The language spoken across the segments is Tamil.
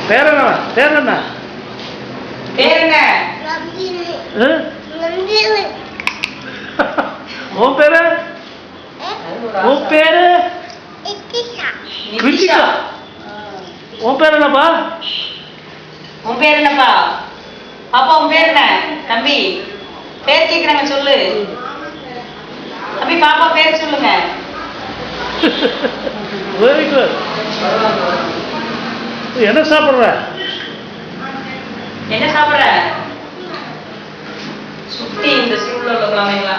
பேர் என்ன? பேர் என்ன? பேர் என்ன? உன் பேரு? உன் பேரு? கிருத்திகா. உன் பேர் என்னப்பா? உன் பேர் என்னப்பா? பாப்பா உன் பேர் என்ன? தம்பி பேர் கேக்குறாங்க, சொல்லு தம்பி. பாப்பா பேர் சொல்லுங்க. Very good. என்ன சாப்பிடுற? என்ன சாப்பிடுற? சுட்டி இந்த ஸ்கூல்ல உள்ள குழந்தைங்களா?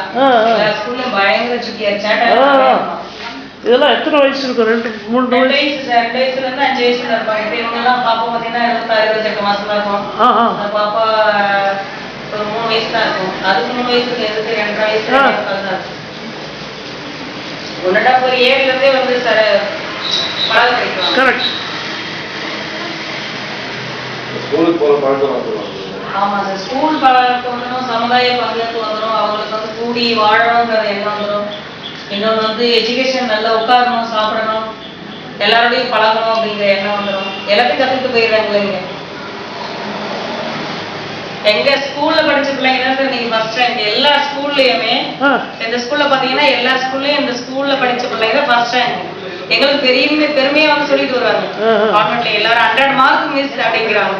ஸ்கூல்ல பயங்கர சுட்டியா சேட்டை. இதெல்லாம் எத்தனை வயசு இருக்கும்? 2-3 வயசு சார். 2 வயசுல இருந்து 5 வயசுல இருப்பாங்க. இப்போ இவங்க எல்லாம் பாப்பா பார்த்தீங்கன்னா 26-28 மாசம் தான் இருக்கும். பாப்பா ஒரு 3 வயசு தான் இருக்கும். அதுக்கு 3 வயசுக்கு எதுக்கு 2.5 வயசு தான் இருக்கும். உன்னடா ஒரு 7ல இருந்தே வந்து சார் பழக கிடைக்கும். கரெக்ட். ஸ்கூலுக்கு போற பழக்கம் வந்துடும். ஆமா சார். ஸ்கூல் பழக்கம் வந்துடும், சமுதாய பங்கேற்பு வந்துடும், அவங்களுக்கு வந்து கூடி வாழணுங்கிற எண்ணம் வந்துடும். இன்னொன்று வந்து எஜுகேஷன் நல்லா உட்காரணும், சாப்பிடணும், எல்லாரோடையும் பழகணும் அப்படிங்கிற எண்ணம் வந்துடும். எல்லாத்தையும் கற்றுக்கிட்டு போயிடுறாங்களே. இங்க எங்க ஸ்கூல்ல படிச்ச பிள்ளைங்க தான் சார் நீங்க ஃபர்ஸ்ட் ரேங்க் எல்லா ஸ்கூல்லயுமே. இந்த ஸ்கூல்ல பாத்தீங்கன்னா எல்லா ஸ்கூல்லயும் இந்த ஸ்கூல்ல படிச்ச பிள்ளைங்க தான் ஃபர்ஸ்ட் ரேங்க். எங்களுக்கு பெருமையா வந்து சொல்லிட்டு வருவாங்க. கான்வென்ட்ல எல்லாரும் 100 மார்க் மிஸ் அப்படிங்கிறாங்க.